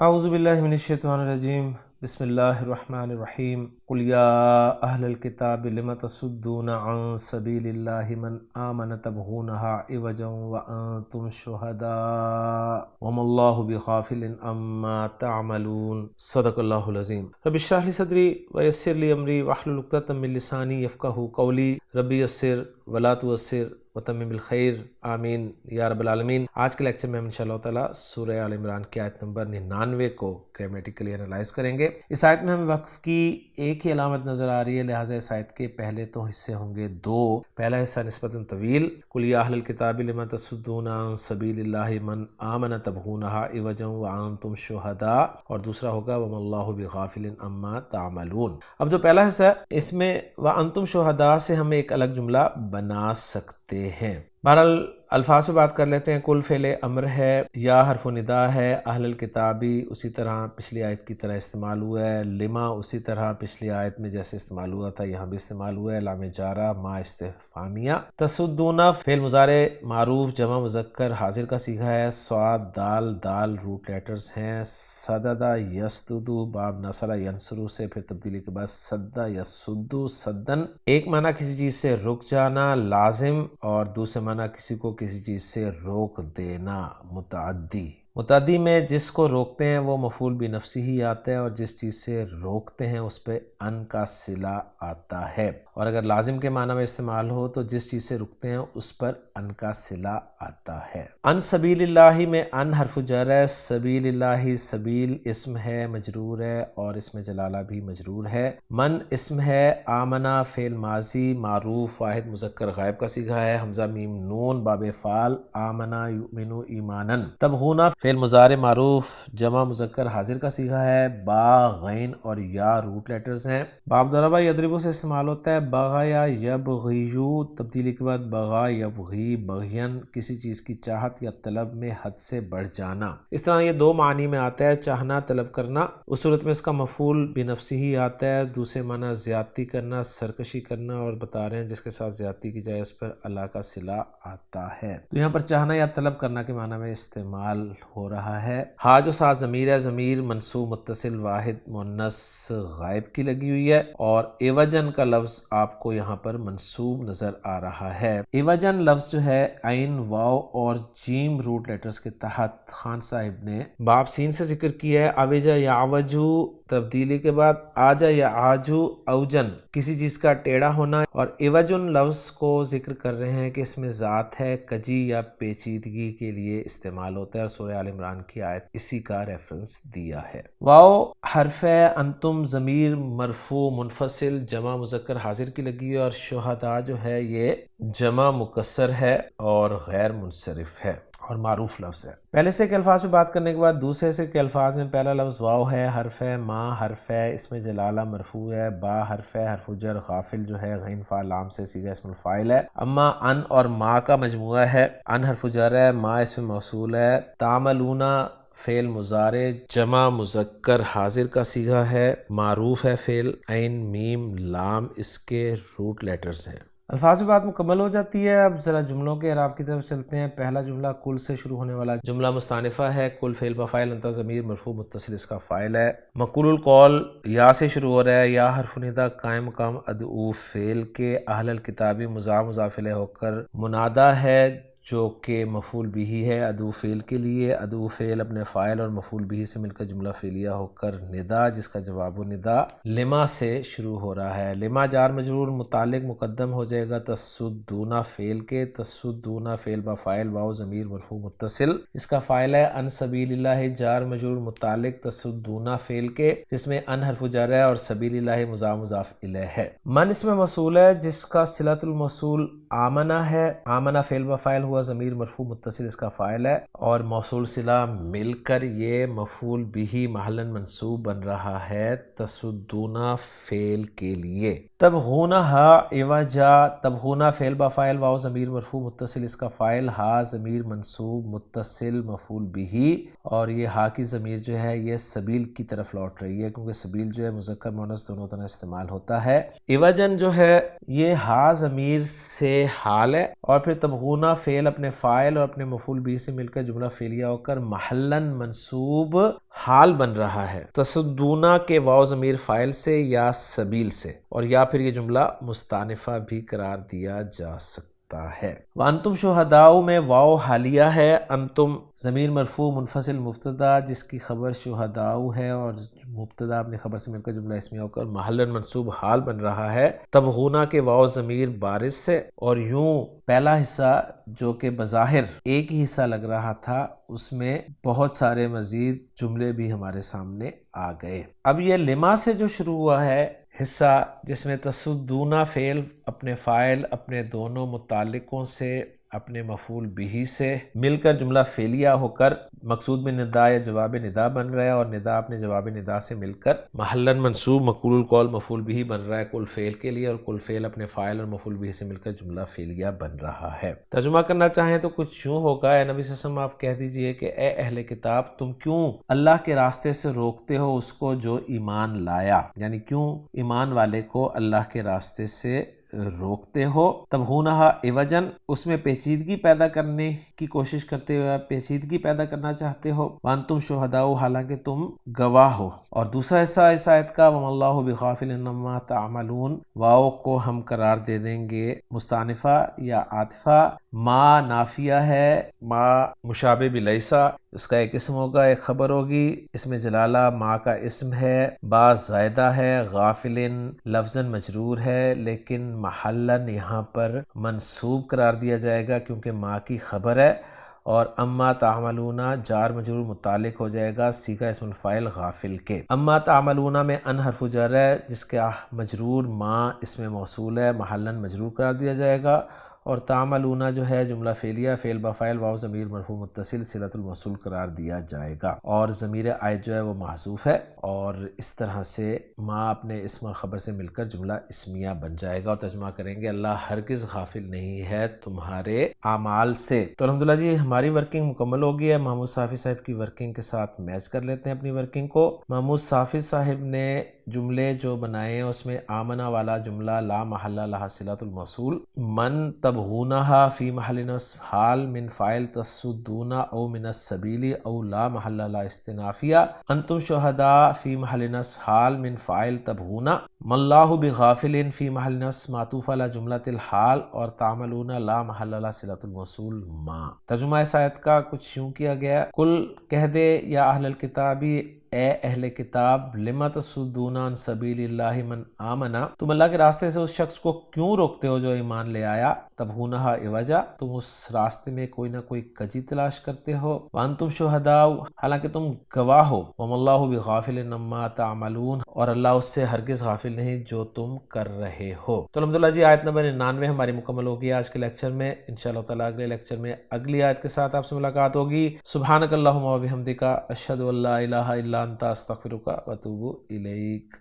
اعوذ باللہ من الشیطان الرجیم، بسم اللہ الرحمن الرحیم۔ قل یا اہل الکتاب لم تصدون عن سبیل اللہ من آمن تبغونها عوجا وانتم شہداء وما اللہ بغافل عما تعملون۔ صدق اللہ العظیم۔ رب اشرح لی صدری ویسر لی امری واحلل عقدۃ من لسانی یفقہوا قولی، ربی یسر ولا تعسر وتمم بالخیر، آمین یا رب العالمین۔ آج کے لیکچر میں ہم انشاءاللہ تعالیٰ سورہ آل عمران کی آیت نمبر 99 کو گرامیٹیکلی انالائز کریں گے۔ اس آیت میں ہمیں وقف کی ایک ہی علامت نظر آ رہی ہے، لہٰذا اس آیت کے پہلے تو حصے ہوں گے دو۔ پہلا حصہ نسبتاً طویل، قل یا اہل الکتاب لم تصدون عن سبیل اللہ من آمن تبغونها عوجا وانتم شہداء، اور دوسرا ہوگا وما اللہ بغافل عما تعملون۔ اب جو پہلا حصہ ہے اس میں وانتم شہداء سے ہم ایک الگ جملہ بنا سکتے ہیں۔ بہرحال الفاظ پہ بات کر لیتے ہیں۔ کل فعل امر ہے، یا حرف ندا ہے، اہل الکتابی اسی طرح پچھلی آیت کی طرح استعمال ہوا ہے، لما اسی طرح پچھلی آیت میں جیسے استعمال ہوا تھا یہاں بھی استعمال ہوا ہے، لام جارہ ما استفہامیہ۔ تصدون فعل مضارع معروف جمع مذکر حاضر کا صیغہ ہے، صاد دال دال روٹ لیٹرز ہیں، صدد یسدد باب نصر ینصر سے پھر تبدیلی کے بعد صد یسد صدن، ایک معنی کسی چیز سے رک جانا لازم، اور دوسرے معنی کسی کو کسی چیز سے روک دینا متعدی۔ متعدی میں جس کو روکتے ہیں وہ مفعول بنفسہ ہی آتا ہے، اور جس چیز سے روکتے ہیں اس پہ ان کا صلہ آتا ہے، اور اگر لازم کے معنی میں استعمال ہو تو جس چیز سے رکتے ہیں اس پر ان کا صلہ آتا ہے۔ ان سبیل اللہ میں ان حرف جر ہے، سبیل اللہ سبیل اسم ہے مجرور ہے، اور اسم جلالہ بھی مجرور ہے۔ من اسم ہے، آمنا فعل ماضی معروف واحد مذکر غائب کا صیغہ ہے، حمزہ میم نون باب فعل، آمنا یؤمن ایمانا۔ تبغونا فعل مضارع معروف جمع مذکر حاضر کا صیغہ ہے، با غین اور یا روٹ لیٹرز ہیں۔ باب ضربہ یضربو سے استعمال ہوتا ہے، بغا یا یبغیو تبدیلی کے بعد بغا یبغی بغین، کسی چیز کی چاہت یا طلب میں حد سے بڑھ جانا۔ اس طرح یہ دو معنی میں آتا ہے، چاہنا طلب کرنا، اس صورت میں اس کا مفعول بنفسہ ہی آتا ہے، دوسرے معنی زیادتی کرنا سرکشی کرنا، اور بتا رہے ہیں جس کے ساتھ زیادتی کی جائے اس پر اللہ کا صلہ آتا ہے۔ تو یہاں پر چاہنا یا طلب کرنا کے معنی میں استعمال ہو رہا ہے۔ ہا جو ساتھ ضمیر ہے، ضمیر منصوب متصل واحد مؤنث غائب کی لگی ہوئی ہے، اور ایوجن کا لفظ آپ کو یہاں پر منصوب نظر آ رہا ہے۔ ایوجن لفظ جو ہے عین واو اور جیم روٹ لیٹرز کے تحت خان صاحب نے باب سین سے ذکر کیا ہے، اوجا یا اوجو تبدیلی کے بعد آجا یا آجو اوجن کسی چیز کا ٹیڑھا ہونا، اور ایوجن لفظ کو ذکر کر رہے ہیں کہ اس میں ذات ہے، کجی یا پیچیدگی کے لیے استعمال ہوتا ہے، اور سورہ آل عمران کی آیت اسی کا ریفرنس دیا ہے۔ واو حرف ہے، انتم ضمیر مرفوع منفصل جمع مذکر حاضر کی لگی ہے، اور شہداء جو ہے یہ جمع مکسر ہے اور غیر منصرف ہے اور معروف لفظ ہے۔ پہلے سے کے الفاظ پہ بات کرنے کے بعد دوسرے سے کے الفاظ میں پہلا لفظ واو ہے، حرف ہے، ما حرف ہے، اس میں جلالہ مرفوع ہے، با حرف ہے، حرف جر غافل جو ہے غین فا لام سے صیغہ اسم الفاعل ہے، اما ان اور ما کا مجموعہ ہے، ان حرف جر ہے، ما اسم موصول ہے، تعملونا فعل مضارع جمع مذکر حاضر کا صیغہ ہے، معروف ہے فعل، عین میم لام اس کے روٹ لیٹرز ہیں۔ الفاظ میں بات مکمل ہو جاتی ہے۔ اب ذرا جملوں کے اعراب کی طرف چلتے ہیں۔ پہلا جملہ کل سے شروع ہونے والا جملہ مستانفہ ہے، کل فعل بفاعل انت ضمیر مرفوع متصل اس کا فاعل ہے۔ مقول القول یا سے شروع ہو رہا ہے، یا حرف ندا قائم مقام ادعو فعل کے، اہل الکتابی مضاف مضاف الیہ ہو کر منادا ہے جو کہ مفعول بھی ہے ادعو فعل کے لیے، ادعو فعل اپنے فاعل اور مفعول بھی سے مل کر جملہ فعلیہ ہو کر ندا جس کا جواب و ندا لما سے شروع ہو رہا ہے۔ لما جار مجرور متعلق مقدم ہو جائے گا تصدون فعل کے، تصدون فعل بفاعل واو ضمیر مرفوع متصل اس کا فاعل ہے، ان سبیل اللہ جار مجرور متعلق تصدون فعل کے جس میں ان حرف جر ہے اور سبیل اللہ مضاف مضاف الیہ ہے۔ من اس میں موصول ہے جس کا صلۃ الموصول آمنہ ہے، آمنہ فعل بفاعل ہوا ضمیر مرفوع متصل اس کا فاعل ہے، اور موصول صلہ مل کر یہ مفعول بھی محلاً منصوب بن رہا ہے تصدون فعل کے لیے۔ تبغونہا عوجا، تبغونا فعل بفاعل واو ضمیر مرفوع متصل اس کا فاعل، ہا ضمیر منصوب متصل مفعول بھی، اور یہ ہا کی ضمیر جو ہے یہ سبیل کی طرف لوٹ رہی ہے کیونکہ سبیل جو ہے مذکر مؤنث دونوں طرح استعمال ہوتا ہے۔ عوجن جو ہے یہ ہا ضمیر سے حال ہے، اور پھر تبغون فعل اپنے فاعل اور اپنے مفعول بھی سے مل کر جملہ فعلیہ ہو کر محلاً منصوب حال بن رہا ہے تصدون کے واو ضمیر فاعل سے یا سبیل سے، اور یا پھر یہ جملہ مستانفہ بھی قرار دیا جا سکتا ہے۔ وانتم شہداء میں واو حالیہ ہے، انتم ضمیر مرفوع منفصل مبتدا جس کی خبر شہداء ہے، اور مبتدا اپنی خبر سے مل کر جملہ اسمیہ ہو کر محلاً منصوب حال بن رہا ہے تبغون کے واو ضمیر بارز سے، اور یوں پہلا حصہ جو کہ بظاہر ایک ہی حصہ لگ رہا تھا اس میں بہت سارے مزید جملے بھی ہمارے سامنے آ گئے۔ اب یہ لما سے جو شروع ہوا ہے حصہ، جس میں تصدون فعل اپنے فاعل اپنے دونوں متعلقوں سے اپنے مفعول بھی سے مل کر جملہ فعلیہ ہو کر مقصود میں ندا یا جواب ندا بن رہا ہے، اور ندا اپنے جواب ندا سے مل کر محلاً منصوب مقول القول مفعول بھی بن رہا ہے کل فعل کے لیے، اور کل فعل اپنے فاعل اور مفعول بھی سے مل کر جملہ فعلیہ بن رہا ہے۔ ترجمہ کرنا چاہیں تو کچھ یوں ہوگا، اے نبی صلی اللہ علیہ وسلم آپ کہہ دیجئے کہ اے اہل کتاب تم کیوں اللہ کے راستے سے روکتے ہو اس کو جو ایمان لایا، یعنی کیوں ایمان والے کو اللہ کے راستے سے روکتے ہو۔ تبغونہا عوجن، اس میں پیچیدگی پیدا کرنے کی کوشش کرتے ہوئے پیچیدگی پیدا کرنا چاہتے ہو، وانتم شہداء حالانکہ تم گواہ ہو۔ اور دوسرا حصہ اس آیت کا وما اللہ بغافل عما تعملون، واو کو ہم قرار دے دیں گے مستانفہ یا عاطفہ، ما نافیہ ہے، ما مشابہ بلیسا، اس کا ایک اسم ہوگا ایک خبر ہوگی، اس میں جلالہ ما کا اسم ہے، با زائدہ ہے، غافلن لفظاً مجرور ہے لیکن محلاً یہاں پر منصوب قرار دیا جائے گا کیونکہ ما کی خبر ہے، اور اما تعملون جار مجرور متعلق ہو جائے گا صیغہ اسم الفاعل غافل کے۔ اما تعملون میں ان حرف جر ہے جس کا مجرور ما اسم موصول ہے، محلاً مجرور قرار دیا جائے گا، اور تعملون جو ہے جملہ فعلیہ فعل بفاعل واو ضمیر مرفوع متصل صلۃ الموصول قرار دیا جائے گا، اور ضمیر عائد جو ہے وہ محذوف ہے، اور اس طرح سے ما اپنے اسم اور خبر سے مل کر جملہ اسمیہ بن جائے گا، اور ترجمہ کریں گے اللہ ہرگز غافل نہیں ہے تمہارے اعمال سے۔ تو الحمدللہ جی ہماری ورکنگ مکمل ہو گئی ہے، محمود صافی صاحب کی ورکنگ کے ساتھ میچ کر لیتے ہیں اپنی ورکنگ کو۔ محمود صافی صاحب نے جملے جو بنائے ہیں اس میں آمنہ والا جملہ لا محل لہا صلۃ الموصول، من تبغونہا فی محل نصب حال من فاعل تصدون او من السبیل او لا محل لہا استنافیہ، انتم شہداء فی محل نصب حال من فاعل تبغون، ماللہ بغافل فی محل نصب معطوف علی جملۃ الحال، اور تعملون لا محل لہا صلۃ الموصول ما۔ ترجمہ اس آیت کا کچھ یوں کیا گیا، کل کہہ دے یا اہل الکتابی، اے اہل کتاب، لما تصدون عن سبیل اللہ من آمنا، تم اللہ کے راستے سے اس شخص کو کیوں روکتے ہو جو ایمان لے آیا، تبغونہا عوجا، تم اس راستے میں کوئی نہ کوئی کجی تلاش کرتے ہو، وانتم شہداء حالانکہ تم گواہ ہو، وما اللہ بغافل عما تعملون، اور اللہ اس سے ہرگز غافل نہیں جو تم کر رہے ہو۔ تو الحمدللہ جی آیت نمبر 99 ہماری مکمل ہوگی آج کے لیکچر میں، انشاءاللہ تعالیٰ اگلے لیکچر میں اگلی آیت کے ساتھ آپ سے ملاقات ہوگی۔ سبحانک اللہم و بحمدک، اشہد ان لا الہ الا انت، استغفرک و اتوب الیک۔